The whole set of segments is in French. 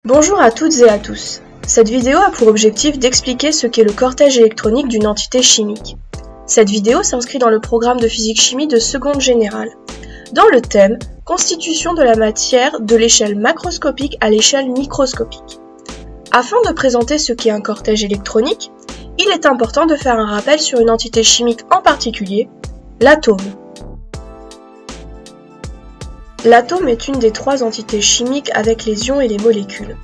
Bonjour à toutes et à tous. Cette vidéo a pour objectif d'expliquer ce qu'est le cortège électronique d'une entité chimique. Cette vidéo s'inscrit dans le programme de physique-chimie de seconde générale, dans le thème « Constitution de la matière de l'échelle macroscopique à l'échelle microscopique ». Afin de présenter ce qu'est un cortège électronique, il est important de faire un rappel sur une entité chimique en particulier, l'atome. L'atome est une des trois entités chimiques avec les ions et les molécules.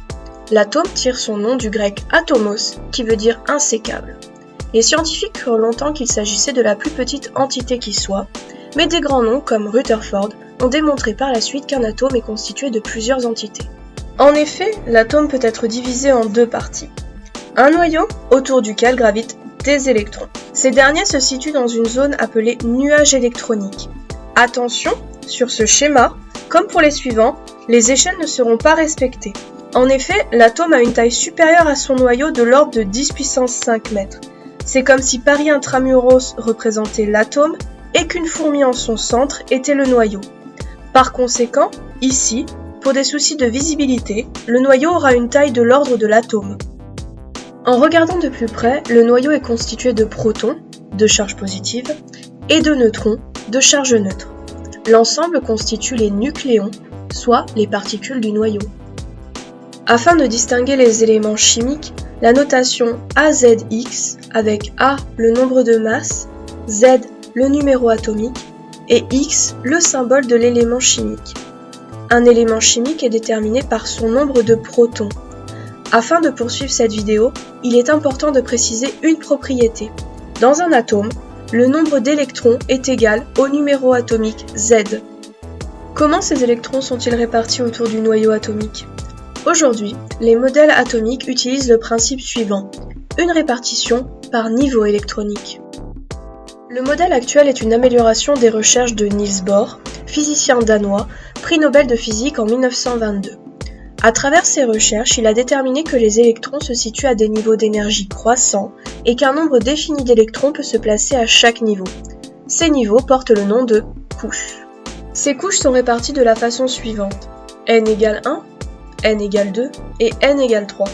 L'atome tire son nom du grec atomos, qui veut dire insécable. Les scientifiques crurent longtemps qu'il s'agissait de la plus petite entité qui soit, mais des grands noms comme Rutherford ont démontré par la suite qu'un atome est constitué de plusieurs entités. En effet, l'atome peut être divisé en deux parties. Un noyau autour duquel gravitent des électrons. Ces derniers se situent dans une zone appelée nuage électronique. Attention, sur ce schéma, comme pour les suivants, les échelles ne seront pas respectées. En effet, l'atome a une taille supérieure à son noyau de l'ordre de 10 puissance 5 mètres. C'est comme si Paris intramuros représentait l'atome et qu'une fourmi en son centre était le noyau. Par conséquent, ici, pour des soucis de visibilité, le noyau aura une taille de l'ordre de l'atome. En regardant de plus près, le noyau est constitué de protons, de charge positive, et de neutrons, de charge neutre. L'ensemble constitue les nucléons, soit les particules du noyau. Afin de distinguer les éléments chimiques, la notation AZX, avec A le nombre de masse, Z le numéro atomique, et X le symbole de l'élément chimique. Un élément chimique est déterminé par son nombre de protons. Afin de poursuivre cette vidéo, il est important de préciser une propriété. Dans un atome, le nombre d'électrons est égal au numéro atomique Z. Comment ces électrons sont-ils répartis autour du noyau atomique ? Aujourd'hui, les modèles atomiques utilisent le principe suivant, une répartition par niveau électronique. Le modèle actuel est une amélioration des recherches de Niels Bohr, physicien danois, prix Nobel de physique en 1922. À travers ses recherches, il a déterminé que les électrons se situent à des niveaux d'énergie croissants et qu'un nombre défini d'électrons peut se placer à chaque niveau. Ces niveaux portent le nom de couches. Ces couches sont réparties de la façon suivante, n égale 1, n égale 2 et n égale 3.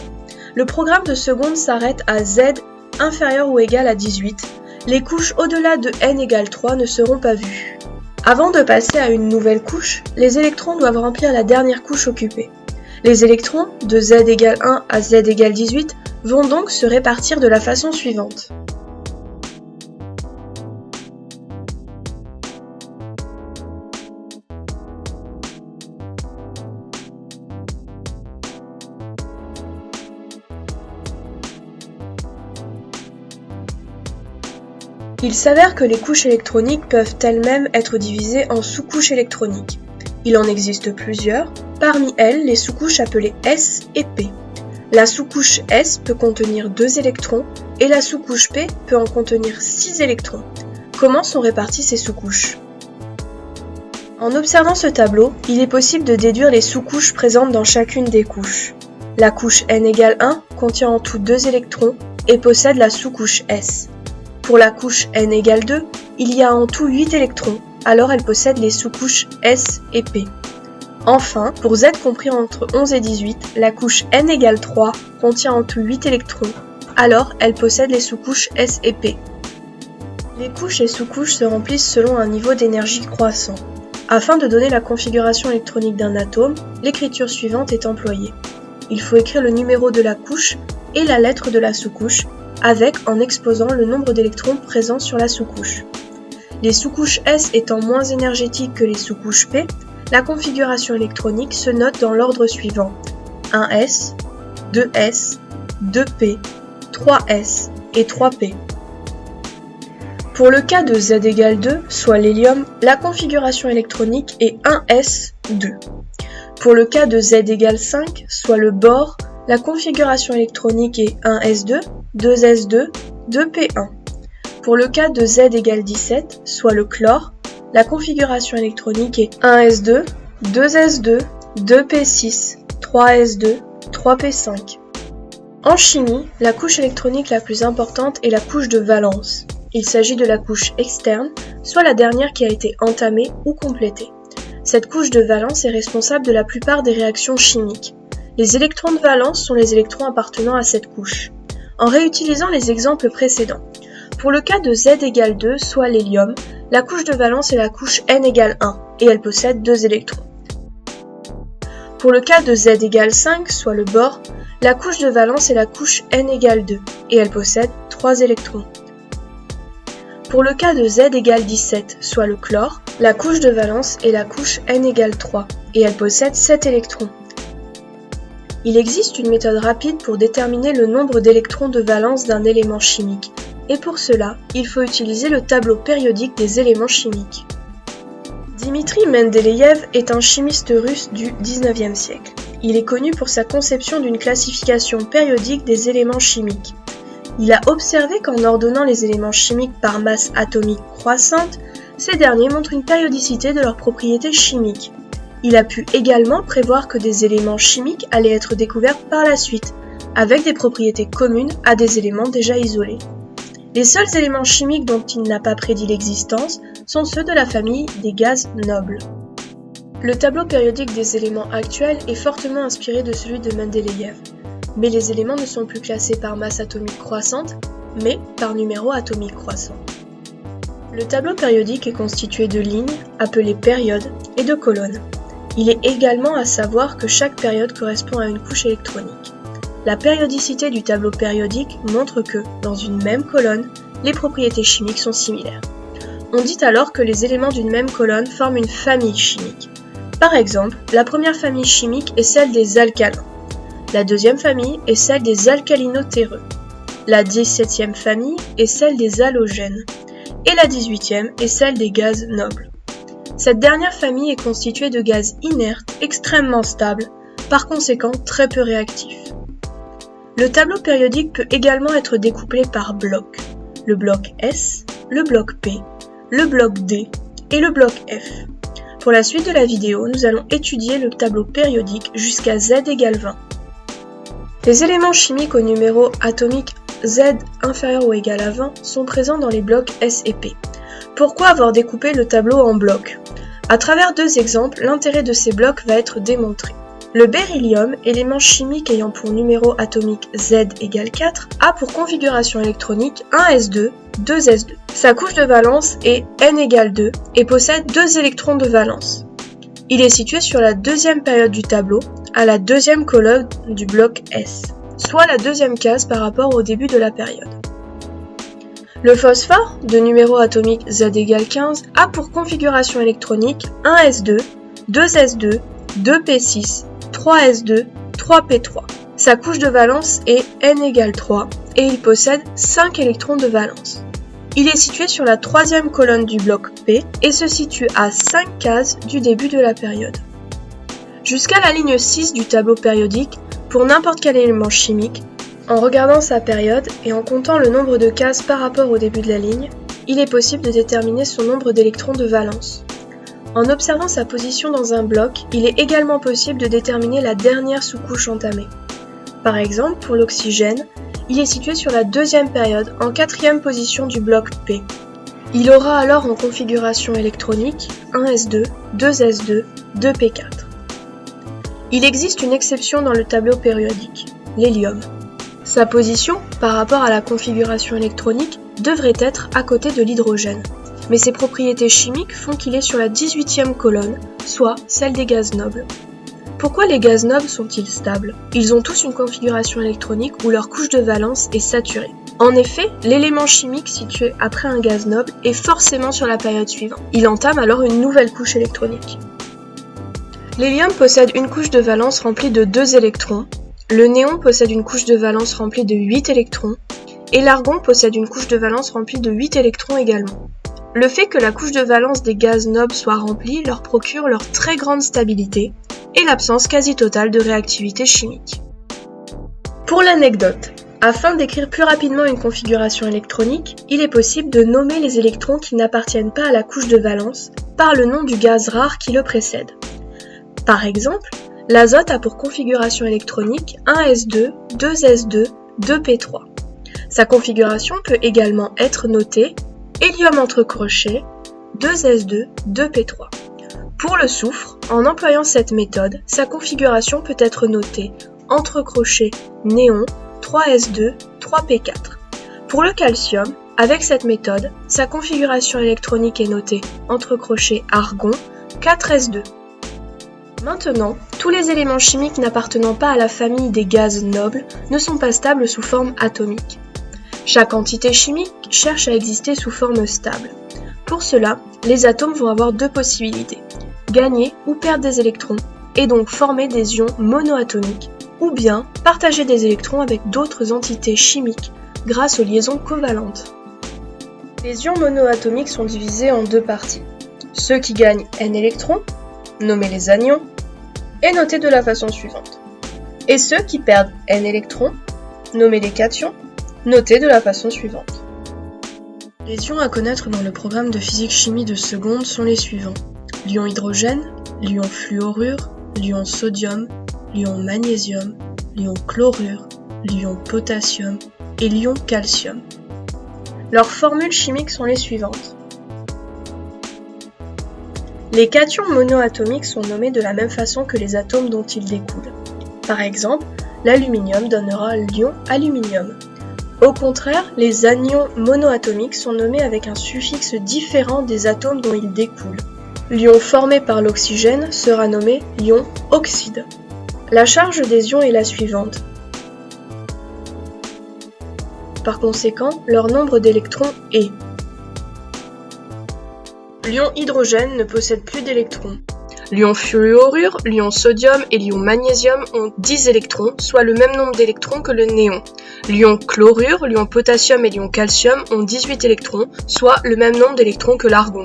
Le programme de seconde s'arrête à z inférieur ou égal à 18. Les couches au-delà de n égale 3 ne seront pas vues. Avant de passer à une nouvelle couche, les électrons doivent remplir la dernière couche occupée. Les électrons, de z égale 1 à z égale 18, vont donc se répartir de la façon suivante. Il s'avère que les couches électroniques peuvent elles-mêmes être divisées en sous-couches électroniques. Il en existe plusieurs, parmi elles les sous-couches appelées S et P. La sous-couche S peut contenir 2 électrons et la sous-couche P peut en contenir 6 électrons. Comment sont réparties ces sous-couches ? En observant ce tableau, il est possible de déduire les sous-couches présentes dans chacune des couches. La couche n égale 1 contient en tout 2 électrons et possède la sous-couche S. Pour la couche n égale 2, il y a en tout 8 électrons, alors elle possède les sous-couches S et P. Enfin, pour Z compris entre 11 et 18, la couche n égale 3 contient en tout 8 électrons, alors elle possède les sous-couches S et P. Les couches et sous-couches se remplissent selon un niveau d'énergie croissant. Afin de donner la configuration électronique d'un atome, l'écriture suivante est employée. Il faut écrire le numéro de la couche et la lettre de la sous-couche, avec en exposant le nombre d'électrons présents sur la sous-couche. Les sous-couches S étant moins énergétiques que les sous-couches P, la configuration électronique se note dans l'ordre suivant 1S, 2S, 2P, 3S et 3P. Pour le cas de Z égale 2, soit l'hélium, la configuration électronique est 1S2. Pour le cas de Z égale 5, soit le bore, la configuration électronique est 1S2, 2S2, 2P1. Pour le cas de Z égale 17, soit le chlore, la configuration électronique est 1S2, 2S2, 2P6, 3S2, 3P5. En chimie, la couche électronique la plus importante est la couche de valence. Il s'agit de la couche externe, soit la dernière qui a été entamée ou complétée. Cette couche de valence est responsable de la plupart des réactions chimiques. Les électrons de valence sont les électrons appartenant à cette couche. En réutilisant les exemples précédents, pour le cas de Z égale 2, soit l'hélium, la couche de valence est la couche N égale 1, et elle possède 2 électrons. Pour le cas de Z égale 5, soit le bore, la couche de valence est la couche N égale 2, et elle possède 3 électrons. Pour le cas de Z égale 17, soit le chlore, la couche de valence est la couche N égale 3, et elle possède 7 électrons. Il existe une méthode rapide pour déterminer le nombre d'électrons de valence d'un élément chimique, et pour cela, il faut utiliser le tableau périodique des éléments chimiques. Dmitri Mendeleïev est un chimiste russe du XIXe siècle. Il est connu pour sa conception d'une classification périodique des éléments chimiques. Il a observé qu'en ordonnant les éléments chimiques par masse atomique croissante, ces derniers montrent une périodicité de leurs propriétés chimiques. Il a pu également prévoir que des éléments chimiques allaient être découverts par la suite, avec des propriétés communes à des éléments déjà isolés. Les seuls éléments chimiques dont il n'a pas prédit l'existence sont ceux de la famille des gaz nobles. Le tableau périodique des éléments actuels est fortement inspiré de celui de Mendeleïev, mais les éléments ne sont plus classés par masse atomique croissante, mais par numéro atomique croissant. Le tableau périodique est constitué de lignes, appelées périodes, et de colonnes. Il est également à savoir que chaque période correspond à une couche électronique. La périodicité du tableau périodique montre que, dans une même colonne, les propriétés chimiques sont similaires. On dit alors que les éléments d'une même colonne forment une famille chimique. Par exemple, la première famille chimique est celle des alcalins. La deuxième famille est celle des alcalino-terreux. La 17e famille est celle des halogènes. Et la 18e est celle des gaz nobles. Cette dernière famille est constituée de gaz inertes extrêmement stables, par conséquent très peu réactifs. Le tableau périodique peut également être découplé par blocs. Le bloc S, le bloc P, le bloc D et le bloc F. Pour la suite de la vidéo, nous allons étudier le tableau périodique jusqu'à Z égale 20. Les éléments chimiques au numéro atomique Z inférieur ou égal à 20 sont présents dans les blocs S et P. Pourquoi avoir découpé le tableau en blocs? À travers deux exemples, l'intérêt de ces blocs va être démontré. Le beryllium, élément chimique ayant pour numéro atomique Z égale 4, a pour configuration électronique 1s2, 2s2. Sa couche de valence est N égale 2 et possède 2 électrons de valence. Il est situé sur la deuxième période du tableau, à la deuxième colonne du bloc S, soit la deuxième case par rapport au début de la période. Le phosphore, de numéro atomique Z égale 15, a pour configuration électronique 1s2, 2s2, 2p6, 3s2, 3p3. Sa couche de valence est N égale 3 et il possède 5 électrons de valence. Il est situé sur la troisième colonne du bloc P et se situe à 5 cases du début de la période. Jusqu'à la ligne 6 du tableau périodique, pour n'importe quel élément chimique, en regardant sa période et en comptant le nombre de cases par rapport au début de la ligne, il est possible de déterminer son nombre d'électrons de valence. En observant sa position dans un bloc, il est également possible de déterminer la dernière sous-couche entamée. Par exemple, pour l'oxygène, il est situé sur la deuxième période, en quatrième position du bloc P. Il aura alors en configuration électronique 1s2, 2s2, 2p4. Il existe une exception dans le tableau périodique, l'hélium. Sa position, par rapport à la configuration électronique, devrait être à côté de l'hydrogène. Mais ses propriétés chimiques font qu'il est sur la 18e colonne, soit celle des gaz nobles. Pourquoi les gaz nobles sont-ils stables? Ils ont tous une configuration électronique où leur couche de valence est saturée. En effet, l'élément chimique situé après un gaz noble est forcément sur la période suivante. Il entame alors une nouvelle couche électronique. L'hélium possède une couche de valence remplie de 2 électrons, le néon possède une couche de valence remplie de 8 électrons, et l'argon possède une couche de valence remplie de 8 électrons également. Le fait que la couche de valence des gaz nobles soit remplie leur procure leur très grande stabilité et l'absence quasi totale de réactivité chimique. Pour l'anecdote, afin d'écrire plus rapidement une configuration électronique, il est possible de nommer les électrons qui n'appartiennent pas à la couche de valence par le nom du gaz rare qui le précède. Par exemple, l'azote a pour configuration électronique 1s2, 2s2, 2p3. Sa configuration peut également être notée hélium entre crochets, 2s2, 2p3. Pour le soufre, en employant cette méthode, sa configuration peut être notée entre crochets néon 3s2, 3p4. Pour le calcium, avec cette méthode, sa configuration électronique est notée entre crochets argon 4s2. Maintenant, tous les éléments chimiques n'appartenant pas à la famille des gaz nobles ne sont pas stables sous forme atomique. Chaque entité chimique cherche à exister sous forme stable. Pour cela, les atomes vont avoir deux possibilités, gagner ou perdre des électrons, et donc former des ions monoatomiques, ou bien partager des électrons avec d'autres entités chimiques grâce aux liaisons covalentes. Les ions monoatomiques sont divisés en deux parties. Ceux qui gagnent n électrons, nommés les anions, et notés de la façon suivante. Et ceux qui perdent n électrons, nommés les cations, notés de la façon suivante. Les ions à connaître dans le programme de physique-chimie de seconde sont les suivants. L'ion hydrogène, l'ion fluorure, l'ion sodium, l'ion magnésium, l'ion chlorure, l'ion potassium et l'ion calcium. Leurs formules chimiques sont les suivantes. Les cations monoatomiques sont nommés de la même façon que les atomes dont ils découlent. Par exemple, l'aluminium donnera l'ion aluminium. Au contraire, les anions monoatomiques sont nommés avec un suffixe différent des atomes dont ils découlent. L'ion formé par l'oxygène sera nommé ion oxyde. La charge des ions est la suivante. Par conséquent, leur nombre d'électrons est. L'ion hydrogène ne possède plus d'électrons. L'ion fluorure, l'ion sodium et l'ion magnésium ont 10 électrons, soit le même nombre d'électrons que le néon. L'ion chlorure, l'ion potassium et l'ion calcium ont 18 électrons, soit le même nombre d'électrons que l'argon.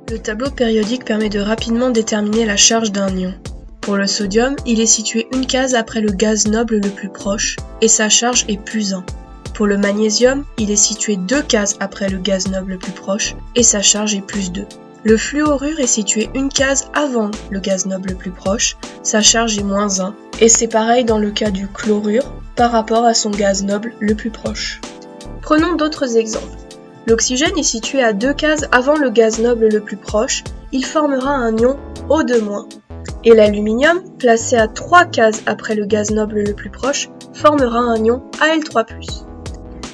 Le tableau périodique permet de rapidement déterminer la charge d'un ion. Pour le sodium, il est situé une case après le gaz noble le plus proche, et sa charge est +1. Pour le magnésium, il est situé 2 cases après le gaz noble le plus proche, et sa charge est +2. Le fluorure est situé une case avant le gaz noble le plus proche, sa charge est -1, et c'est pareil dans le cas du chlorure par rapport à son gaz noble le plus proche. Prenons d'autres exemples. L'oxygène est situé à 2 cases avant le gaz noble le plus proche, il formera un ion O2-, et l'aluminium, placé à 3 cases après le gaz noble le plus proche, formera un ion Al3+.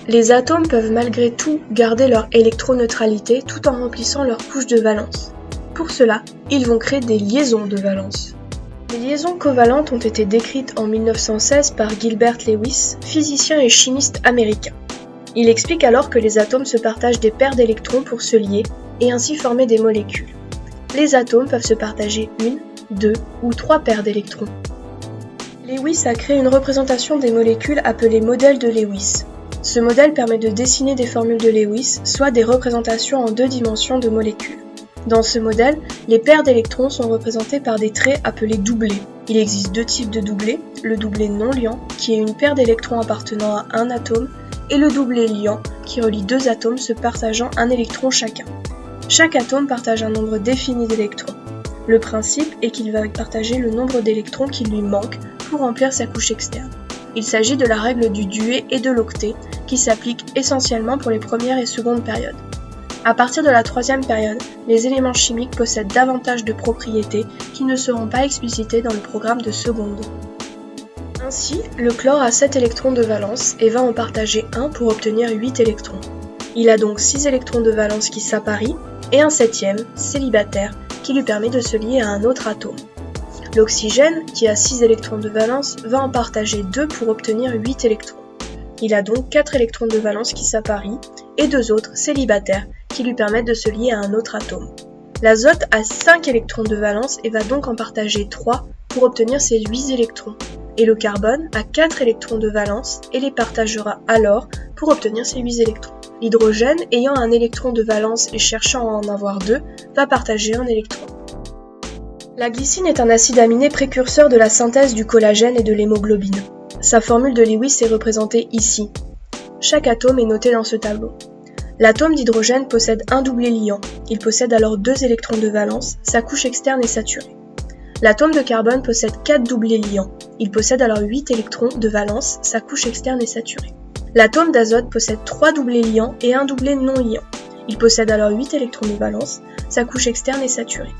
Les atomes peuvent malgré tout garder leur électroneutralité tout en remplissant leur couche de valence. Pour cela, ils vont créer des liaisons de valence. Les liaisons covalentes ont été décrites en 1916 par Gilbert Lewis, physicien et chimiste américain. Il explique alors que les atomes se partagent des paires d'électrons pour se lier et ainsi former des molécules. Les atomes peuvent se partager 1, 2 ou 3 paires d'électrons. Lewis a créé une représentation des molécules appelée modèle de Lewis. Ce modèle permet de dessiner des formules de Lewis, soit des représentations en 2 dimensions de molécules. Dans ce modèle, les paires d'électrons sont représentées par des traits appelés doublés. Il existe 2 types de doublés, le doublet non liant, qui est une paire d'électrons appartenant à un atome, et le doublet liant, qui relie 2 atomes se partageant un électron chacun. Chaque atome partage un nombre défini d'électrons. Le principe est qu'il va partager le nombre d'électrons qui lui manque pour remplir sa couche externe. Il s'agit de la règle du duet et de l'octet, qui s'applique essentiellement pour les premières et secondes périodes. À partir de la 3e période, les éléments chimiques possèdent davantage de propriétés qui ne seront pas explicitées dans le programme de seconde. Ainsi, le chlore a 7 électrons de valence et va en partager 1 pour obtenir 8 électrons. Il a donc 6 électrons de valence qui s'apparient et un 7e, célibataire, qui lui permet de se lier à un autre atome. L'oxygène, qui a 6 électrons de valence, va en partager 2 pour obtenir 8 électrons. Il a donc 4 électrons de valence qui s'apparient et 2 autres célibataires qui lui permettent de se lier à un autre atome. L'azote a 5 électrons de valence et va donc en partager 3 pour obtenir ses 8 électrons. Et le carbone a 4 électrons de valence et les partagera alors pour obtenir ses 8 électrons. L'hydrogène, ayant un électron de valence et cherchant à en avoir 2, va partager un électron. La glycine est un acide aminé précurseur de la synthèse du collagène et de l'hémoglobine. Sa formule de Lewis est représentée ici. Chaque atome est noté dans ce tableau. L'atome d'hydrogène possède un doublet liant. Il possède alors 2 électrons de valence, sa couche externe est saturée. L'atome de carbone possède 4 doublets liants. Il possède alors 8 électrons de valence, sa couche externe est saturée. L'atome d'azote possède 3 doublets liants et un doublet non liant. Il possède alors 8 électrons de valence, sa couche externe est saturée.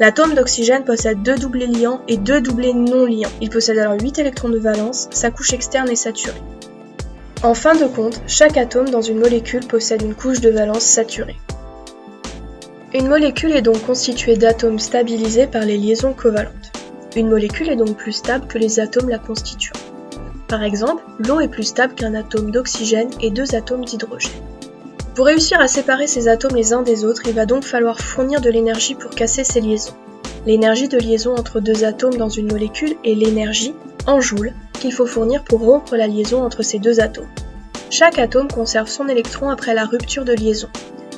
L'atome d'oxygène possède 2 doublés liants et 2 doublés non liants. Il possède alors 8 électrons de valence, sa couche externe est saturée. En fin de compte, chaque atome dans une molécule possède une couche de valence saturée. Une molécule est donc constituée d'atomes stabilisés par les liaisons covalentes. Une molécule est donc plus stable que les atomes la constituant. Par exemple, l'eau est plus stable qu'un atome d'oxygène et 2 atomes d'hydrogène. Pour réussir à séparer ces atomes les uns des autres, il va donc falloir fournir de l'énergie pour casser ces liaisons. L'énergie de liaison entre 2 atomes dans une molécule est l'énergie, en joules, qu'il faut fournir pour rompre la liaison entre ces 2 atomes. Chaque atome conserve son électron après la rupture de liaison.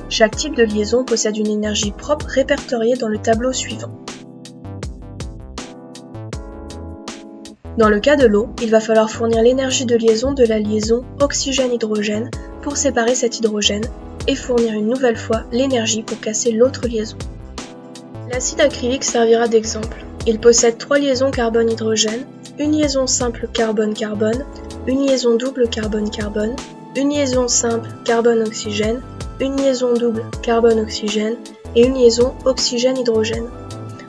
Chaque type de liaison possède une énergie propre répertoriée dans le tableau suivant. Dans le cas de l'eau, il va falloir fournir l'énergie de liaison de la liaison oxygène-hydrogène pour séparer cet hydrogène et fournir une nouvelle fois l'énergie pour casser l'autre liaison. L'acide acrylique servira d'exemple. Il possède 3 liaisons carbone-hydrogène, une liaison simple carbone-carbone, une liaison double carbone-carbone, une liaison simple carbone-oxygène, une liaison double carbone-oxygène et une liaison oxygène-hydrogène.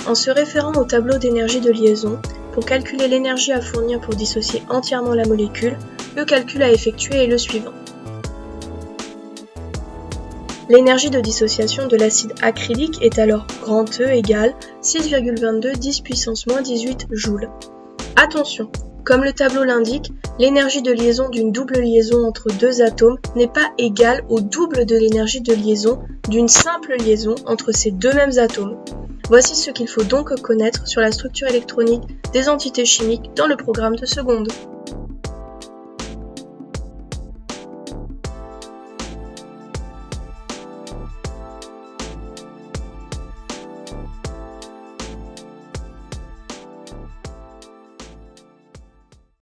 En se référant au tableau d'énergie de liaison, pour calculer l'énergie à fournir pour dissocier entièrement la molécule, le calcul à effectuer est le suivant. L'énergie de dissociation de l'acide acrylique est alors grand E égale 6,22 10 puissance moins 18 joules. Attention, comme le tableau l'indique, l'énergie de liaison d'une double liaison entre 2 atomes n'est pas égale au double de l'énergie de liaison d'une simple liaison entre ces 2 mêmes atomes. Voici ce qu'il faut donc connaître sur la structure électronique des entités chimiques dans le programme de seconde.